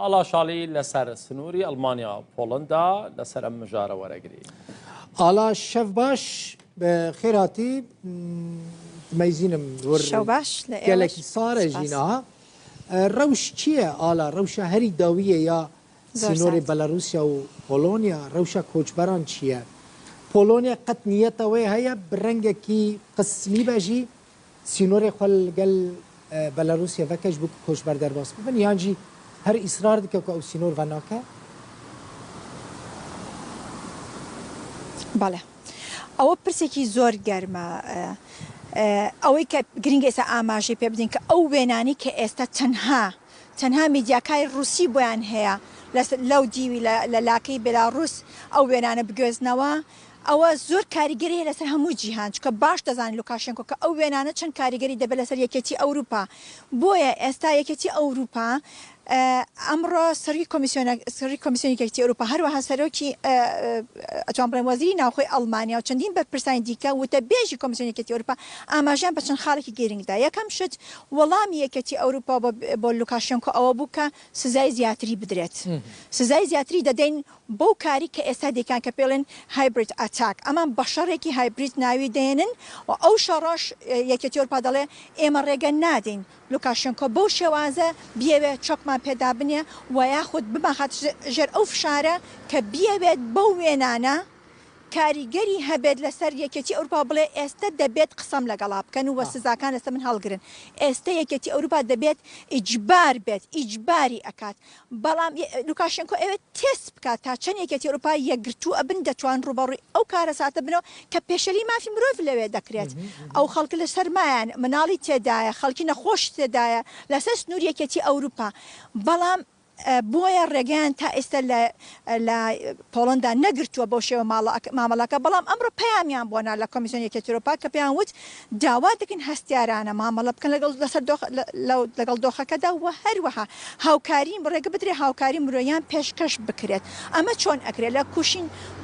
ئاڵا شاڵی لەسەر سنووری ئەڵمانیا پۆڵندا لەسەر ئەم مژارە وەرەگری. ئالا شەف باش بە خێراتی مەیزینم گەلێکی سارە ژینە ڕەوش چییە؟ ئالا ڕەوشە هەری داویە یا سینۆری بەلاروسیا و پۆلۆنیا ڕەوشە کۆچبەران چییە؟ پۆلۆنیا قەت نیەتەوەی هەیە بڕەنگێکی قسمی بەژی سینۆری خۆ لەگەل بەلاروسیا vەکەش بوو کۆچبەر دەرباس ببن یانجی هەر ئیسرار دکە ئەو سینۆر ڤەناکە؟ بەڵێ ئەوە پرسێکی زۆر گەرمە ئەوەی کە گرنگە ئێستا ئاماژەی پێ بدەین کە ئەو وێنانی کە ئێستا تەنها میدیاکای ڕووسی بۆیان هەیە لەو دیوی لە لاکەی بێلاڕووس ئەو وێنانە بگوێزنەوە ئەوە زۆر کاریگەری هەیە لەسەر هەموو جیهان چکە باش دەزانین لوکاشێنکۆ کە ئەو وێنانە چەند کاریگەری دەبێت لەسەر یەکێتی ئەوروپا بۆیە ئێستا یەکێتی ئەوروپا ئەمڕۆ سەرۆکی کۆمیسیۆنی یەکێتی ئەوروپا هەروەها سەرۆکی ئەتوان بڵێم وەزیری ناوخۆی ئەڵمانیا و چەندین بەرپرسانی دیکە وتە بێژی کۆمیسیۆنی یەکێتی ئەوروپا ئاماژیان بە چەند خاڵێکی گرنگدا یەکەم شت وەڵامی یەکێتی ئەوروپا بۆ لوکاشێنکۆ ئەوە بوو کە سزای زیاتری بدرێت سزای زیاتری دەدەین بەو کاری کە ئێستا دەکان کە پێڵێن هایبرید ئاتاک ئەمان بە شەڕێکی هایبرید ناوی دێنن و ئەو شەڕەش یەکێتی ئەوروپا دەڵێ ئێمە ڕێگە نادەین لوکاشێنکۆ بەو شێوازە بیەوێت چۆکمان پێدا بنێ و یاخود بماخات ژێر ئەو فشارە کە بیەوێت بەو وێنانە کاریگەری هەبێت لەسەر یەکێتی ئەوروپا بڵێ ئێستا دەبێت قسەم لەگەڵا بکەن و سزاکان لەسەر من هەڵگرن ئێستا یەکێتی ئەوروپا دەبێت ئیجبار بێت ئیجباری ئەکات بەڵام لوکاشێنکۆ ئەوێت تست بکات تا چەند یەکێتی ئەوروپا یەکگرتوو ئەبن دەتوان ڕوبەڕووی ئەو کارە ساتە بنەوە کە پێشەری مافی مرۆڤ لەوێ دەکرێت ئەو خەڵک لە سەرمایان مناڵی تێدایە خەڵکی نەخۆش تێدایە لەسەر سنوور یەکێتی ئەوروپا بەڵام بۆیە ڕێگەیان تا ئێستا لە پۆڵندا نەگرتووە بۆ شێوە مامەڵەکە بەڵام ئەمڕۆ پەیامیان بۆنا لە کۆمیسیۆنی یەکێتی ئەوروپا کە پێیان وت داوا دەکەن هەستیارانە مامەڵە بکەن لەگەڵ دۆخەکەدا و هەروەها هاوکاری ڕێگە بدرێ هاوکاری مرۆیان پێشکەش بکرێت ئەمە چۆن ئەکرێت لە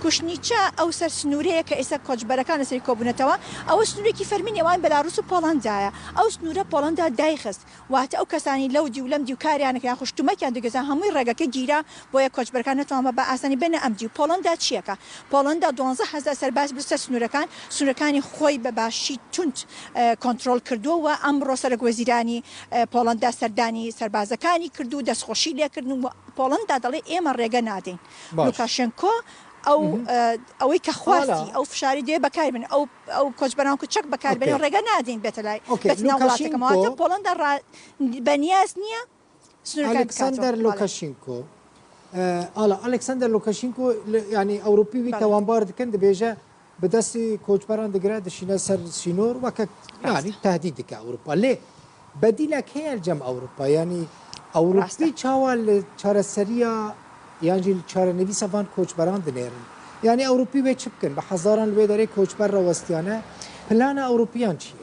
کوشنیچە ئەو سەر سنوورەیە کە ئێستا کۆچبەرەکان لەسەری کۆبوونەتەوە ئەوە سنوورێکی فەرمی نێوان بەلاڕووس و پۆڵەندایە ئەو سنوورە پۆڵەندا دایخست واتە ئەو کەسانی لەو دی و لەم دی و کاریانەکەیان خوشتومەکیان دەگەزان هەمووی ڕێگەکە گیرا بۆیە کۆچبەرەکان نەتوانمە بە ئاسانی بێنە ئەمجی و پۆڵەندا چیەکە پۆڵەندا 12,000 سەرباز برسە سنوورەکانی خۆی بە باشی تونت کۆنتترۆل کردووە و ئەمڕۆ سەرۆک وەزیرانی پۆڵەندا سەردانی سەربازەکانی کردو و دەستخۆشی لێکردن و پۆڵەندا دەڵێ ئێمە ڕێگە نادەین لوکاشێنکۆ ئەوەی کە خواستی ئەو فشاری دێ بەکاربن ئەو کۆچبەران و چەک بەکاربێنی ڕێگە نادەین بێتە لای وڵاتەکەمەوە پۆڵەندا بەنیاز نییە ئەلکساندەر لوکاشینکۆ ئالا ئەلکساندەر لوکاشینکۆ ینی ئەوروپی تاوانبار دکەن دەبێژە بەدەستی کۆچبەران دەگرا دەشینە سەر سینۆر وەکە ینی تهدید دکە ئەوروپا لێ بەدیلەک هەیە جەم ئەوروپا ینی ئەوروپی چاوە لە چارەسەریە یانجی چارەنویسە وان کۆچبەران دنێرن یعنی ئەوروپی وێ چ بکەن بە حەزاران لێ دەرێ کۆچبەر ڕەوەستیانە پلانە ئەوروپیان چییە؟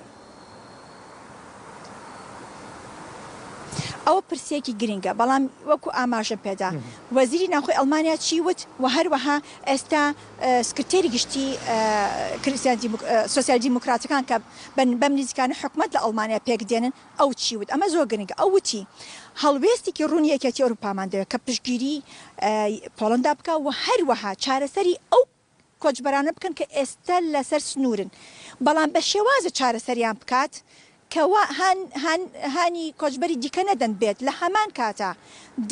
ئەوە پرسێکی گرنگە بەڵام وەکو ئاماژە پێدا وەزیری ناوخۆی ئەڵمانیا چی وت و هەروەها ئێستا سکرتێری گشتی سۆسیال دیموکراتەکان کە بەم نزیکانە حکومەت لە ئەڵمانیا پێک دێنن ئەو چی وت ئەمە زۆر گرنگە ئەو وتی هەڵوێستێکی ڕوونی یەکێتی ئەوروپامان دەوێت کە پشتگیری پۆڵەندا بکە و هەروەها چارەسەری ئەو کۆچبەرانە بکەن کە ئێستا لەسەر سنوورن بەڵام بە شێوازە چارەسەریان بکات کەوا هانی کۆچبەری دیکە نەدەن بێت لە هەمان کاتە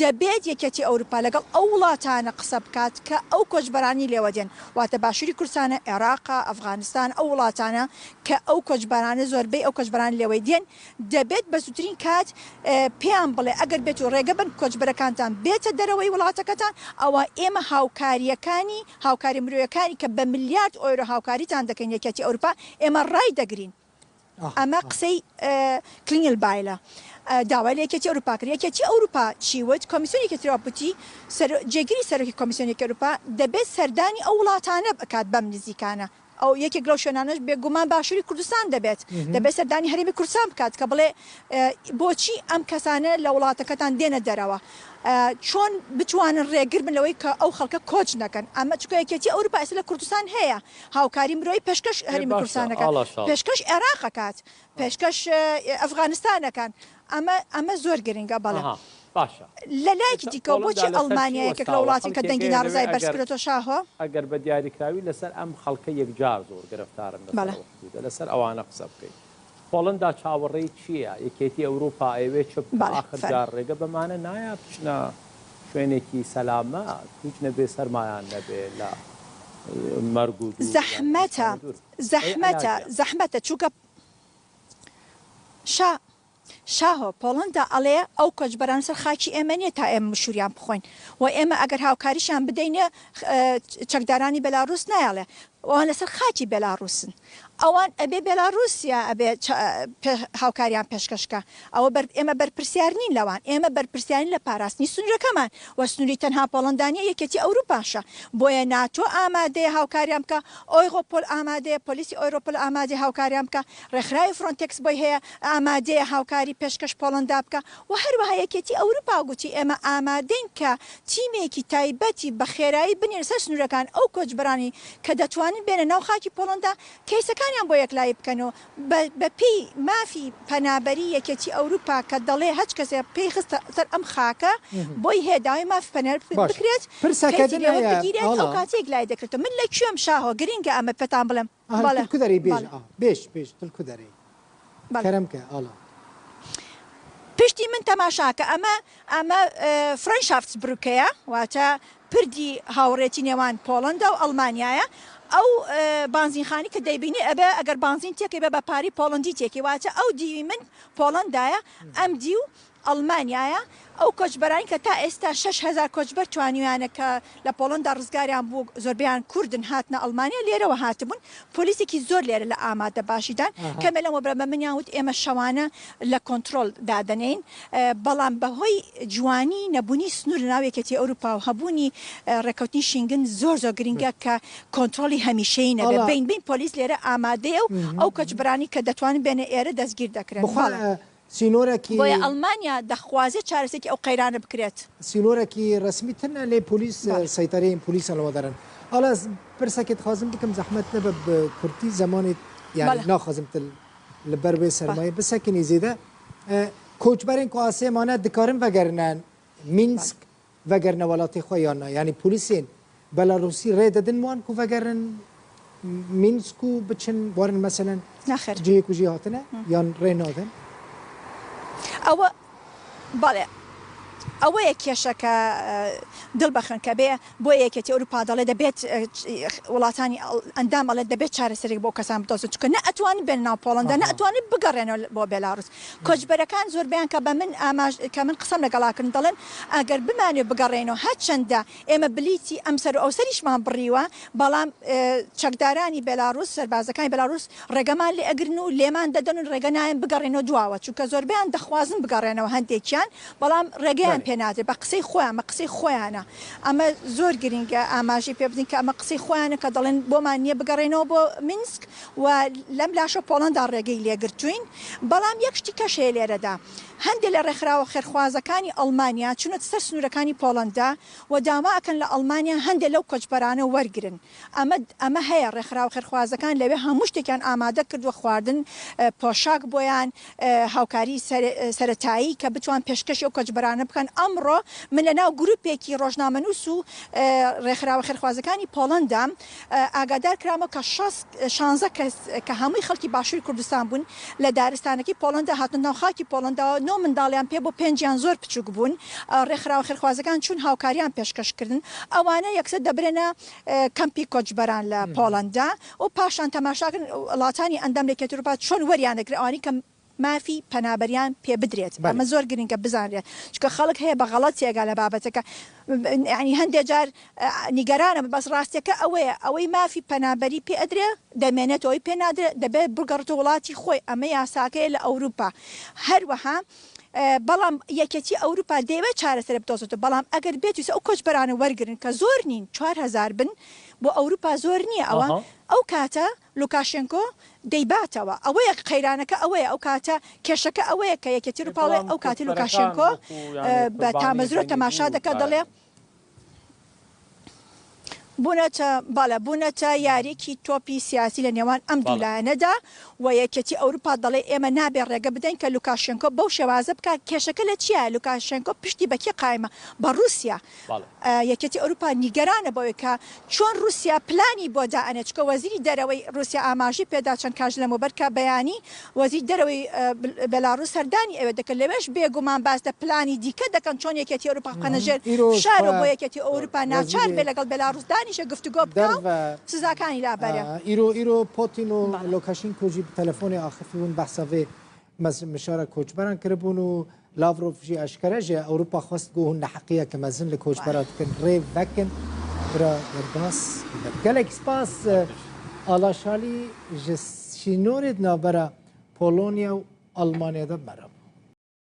دەبێت یەکێتی ئەوروپا لەگەڵ ئەو وڵاتانە قسە بکات کە ئەو کۆچبەرانی لێوە دێن واتە باشووری کوردستانە عێراقا ئەفغانستان ئەو وڵاتانە کە ئەو کۆچبەرانە زۆربەی ئەو کۆچبەران لێوەی دێن دەبێت بە زووترین کات پێیان بڵێ ئەگەر بێت و ڕێگە بن کۆچبەرەکانتان بێتە دەرەوەی وڵاتەکەتان ئەوە ئێمە هاوکاری مرۆیەکانی کە بە ملیارد ئۆیرۆ هاوکاریتان دەکەین یەکێتی ئەوروپا ئێمە ڕای دەگرین ئەمە قسەی کلینگل بایلە داوای لە یەکێتی ئەوروپا کرد یەکێتی ئەوروپا چیوت کۆمیسیۆنی یەکێتی ئەوروپا جێگیری سەرۆکی کۆمیسیۆنی یەکێتی ئەوروپا دەبێت سەردانی ئەو وڵاتانە بکات بەم نزیکانە ئەو یەکێک لەو شوێنانەش بێگومان باشووری کوردستان دەبێت سەردانی هەرێمی کوردستان بکات کە بڵێ بۆچی ئەم کەسانە لە وڵاتەکەتان دێنە دەرەوە چۆن بتوانن ڕێگر بن لەوەی کە ئەو خەڵکە کۆچ نەکەن ئەمە چکە یەکێتی ئەوروپا ئێستا لە کوردستان هەیە هاوکاری مرۆی پێشکەش هەرێمی کوردستانەکان پێشکەش عێراقەکات پێشکەش ئەفغانستانەکان ئەمە زۆر گرنگە بەڵێ باشە لە لایەکی دیکەەوە بۆچی ئەڵمانیایەکێک لە وڵاتی کە دەنگی ناڕزای بەرزکرێتەوە شاهۆ ئەگەر بە دیاریکراوی لەسەر ئەم خەڵکە یەکجار زۆر گرفتارن لەسەر ئەوانە قسە بکەیت پۆڵندا چاوەڕێی چییە یەکێتی ئەوروپا ئەوێ چ آخرجار ڕێگە بەمانە نایە بچنە شوێنێکی سەلامە هیچ نەبێ سەرمایان نەبێ لە مەرگ و زەحمەتە چووکە شاهۆ پۆڵندا ئەڵێ ئەو کۆچبەران سەر خاکی ئێمە نیە تا ئێمە مشوریان بخۆین و ئێمە ئەگەر هاوکاریشان بدەینە چەکدارانی بەلاڕوس نایڵێ ئەوان لەسەر خاکی بێلاڕووسن ئەوان ئەبێ بێلاڕوسیا ئەبێ هاوکاریان پێشکەشکە ئەوە ئێمە بەرپرسیار نین لەوان ئێمە بەرپرسیانی لە پاراستنی سنوورەکەمان و سنووری تەنها پۆڵندانیە یەکێتی ئەوروپاشە بۆیە ناتۆ ئامادەیە هاوکاریان بکە ئۆیغۆپۆل ئامادەیە پۆلیسی ئۆیرۆپۆل ئامادەیە هاوکاریان بکە ڕێکخراوی فرۆنتێکس بۆی هەیە ئامادەیە هاوکاری پێشکەش پۆڵندا بکە و هەروەها یەکێتی ئەوروپا گوتی ئێمە ئامادەین کە تیمێکی تایبەتی بە خێرایی بنێن سەر سنوورەکان ئەو کۆچبەرانی کە دەتوانن بێنە ناو خاکی پۆڵندا کەیسەکانیان بۆ یەکلایی بکەنەوە بەپێی مافی پەنابەری یەکێتی ئەوروپا کە دەڵێ هەچ کەسێ پێی خستە سەر ئەم خاکە بۆی هێداوی مافی پەنەر بکرێت بگیرێت ئەو کاتێک لای دەکرێتەوە من لە کوێم شاهۆ گرینگە ئەمە پێتان بڵێم بێژ کەرەمکە ئاڵا پشتی من تەماشاکە ئەمە فرەنشافت بروکەیە واتە پردی هاوڕێتی نێوان پۆڵندا و ئەڵمانیایە ئەو بانزینخانی کە دەیبینی ئەبێ ئەگەر بانزین تێکی بێ بە پاری پۆڵندی تێکی واتە ئەو دیوی من پۆڵندایە ئەم دی و ئەڵمانیایە ئەو کۆچبەرانی کە تا ئێستا 6,000 کۆچبەر توانیویانە کە لە پۆڵندا ڕزگاریان بوو زۆربیان کوردن هاتنە ئەڵمانیا لێرەوە هاتبوون پۆلیسێکی زۆر لێرە لە ئامادە باشیدان کەمە لەمە بە منیان وت ئێمە شەوانە لە کۆنتترۆل دادەنین بەڵام بەهۆی جوانی نەبوونی سنوور ناوێکێتی ئەوروپا و هەبوونی ڕێکەوتنی شینگن زۆر گرنگە کە کۆنتترۆلی هەمیشەی نەبێت بین پۆلیس لێرە ئامادەیە و ئەو کۆچبەرانی کە دەتوانن بێنە ئێرە دەستگیر دەکرێن سینۆرەکی بۆیە ئەڵمانیا دەخوازێت چارەسێکی ئەو قەیرانە بکرێت سینۆرەکی ڕسمی تەنە لێ پۆلیس سەیتەرەیەن پۆلیسە لەوە دەرن ئالا پرسەکێت خازم بکەم زەحمەت نەبە بە کورتی زمانی یعنی ناخوازم لەبەر وێ سەرمایە بسەکنی زێدە کۆچبەرێن کو ئاسێمانە دکارن vegerinan مینسک vegerinە وڵاتی خۆیانە یعنی پۆلیسێن بەلاڕوسی ڕێ دەدن وان کو vegeriن مینسک و بچن وارن مەسەلەن جەیەک و جێ هاتنە یان ڕێ نادەن ئەوە بەڵێ ئەوەیە کێشەکە دڵ بەخن کە بێ بۆ یەکێتی ئەوروپا دەڵێ دەبێت وڵاتانی ئەندام ئەڵێ دەبێت چارەسەرێک بۆ کەسان بدۆزن چکە نە ئەتوانین بێن ناو پۆڵندا نە ئەتوانین بگەڕێنەوە بۆ بێلاڕوس کۆچبەرەکان زۆربیان کە بە من کە من قسەم لەگەڵاکردن دەڵێن ئەگەر بمانێ بگەڕێنەوە هەرچەندە ئێمە بلیتی ئەم سەر ئەو سەریشمان بڕیوە بەڵام چەکدارانی بێلاڕوس سەربازەکانی بێلاڕوس ڕێگەمان لێ ئەگرن و لێمان دەدەن و ڕێگە نایەن بگەڕێنەوە دواوە چونکە زۆربیان دەخوازن بگەڕێنەوە هەندێکیان بەڵام ڕێگەیان پێنادرێت بە قسەی خۆیان مە قسەی خۆیانە ئەمە زۆر گرنگە ئاماژی پێ بدین کە ئەمە قسەی خۆیانە کە دەڵێن بۆمان نییە بگەڕێنەوە بۆ مینسک و لەم لاشە پۆڵندا ڕێگەی لێگرتوین بەڵام یەک شتی کەشەیە لێرەدا هەندێک لە ڕێکخراوە خێرخوازەکانی ئەڵمانیا چونەتە سەر سنوورەکانی پۆڵندا و داماکەن لە ئەڵمانیا هەندێک لەو کۆچبەرانە وەرگرن ئەمە هەیە ڕێکخراوە خێرخوازەکان لەوێ هەموو شتێکیان ئامادە کردووە خواردن پۆشاک بۆیان هاوکاری سەرەتایی کە بتوان پێشکەشی ئەو کۆچبەرانە بکەن ئەمڕۆ من لە ناو گروپێکی ڕۆژنامەنووس و ڕێکخراوە خێرخوازەکانی پۆڵندا ئاگادار کرامە کە 16 کەس کە هەمووی خەڵکی باشووری کوردستان بوون لە دارستانەکەی پۆڵندا هاتن ناو خاکی پۆڵندا نۆ منداڵیان پێ بۆ 5یان زۆر بچووک بوون ڕێکخراوە خێرخوازەکان چون هاوکاریان پێشکەشکردن ئەوانە یەکسەر دەبرێنە کەمپی کۆچبەران لە پۆڵندا و پاشان تەماشاکردن وڵاتانی ئەندام لەکێتی ئەوروپا چۆن وەریانەگرێ ئەوانی کە مافی پەنابەریان پێ بدرێت ئەمە زۆر گرنگە بزانرێت چکە خەڵک هەیە بە غەڵەت تێگا لە بابەتەکە ینی هەندێک جار نیگەرانە بەس ڕاستیەکە ئەوەی مافی پەنابەری پێ ئەدرێ دەمێنێت ئەوەی پێ نادرێت دەبێت بگەڕێتە وڵاتی خۆی ئەمە یاساکەیە لە ئەوروپا هەروەها بەڵام یەکێتی ئەوروپا دەیەوێت چارەسەر بدۆزێتەوە بەڵام ئەگەر بێت ئەو کۆچبەرانە وەرگرن کە زۆر نین 4,000 بن بۆ ئەوروپا زۆر نییە ئەو کاتە لوکاشنکۆ دەیباتەوە ئەوەیە قەیرانەکە ئەوەیە ئەو کاتە کێشەکە ئەوەیە کە یەکێتی ئەوروپاڵێ ئەو کاتی لوکاشنکۆ بە تامەزرۆ تەماشا دەکات دەڵێ بوونەتە یاریکی تۆپی سیاسی لە نێوان ئەم دوولایەنەدا و یەکێتی ئەوروپا دەڵێ ئێمە نابێ ڕێگە بدەین کە لوکاشنکۆ بەو شێوازە بکات کێشەکە لە چیە لوکاشنکۆ پشتی بەکی قایمە بە رووسیا یەکێتی ئەوروپا نیگەرانە بەوەی کە چۆن رووسیا پلانی بۆ دائەنێت چکە وەزیری دەرەوەی رووسیا ئاماژی پێدا چەند کاژ لە مۆبەرکە بەیانی وەزیر دەرەوەی بەلاڕووس هەردانی ئەوێ دەکەن لەوێش بێگومان باس دە پلانی دیکە دەکەن چۆن یەکێتی ئەوروپا قەنەژێر شارە بۆ یەکێتی ئەوروپا ناچار بێ لەگەڵ بێلاڕووس دانیشە گفتوگۆ بکە سزاکانی لابەرە ئیرۆ پۆتین و لۆکاشینکۆژی تەلەفۆنی ئاخفیون بەحسەوێ مشارە کۆچبەران کردبوون و لاڤرۆڤژی ئەشکەرەژێ ئەوروپا خواست گۆ هون حەقیە کە مەزن لە کۆچبەرە بکەن ڕێ بەکن برا دەرباس gelek spas alaşalî ji şînorê navbera Polonyا و Almanya'da mera.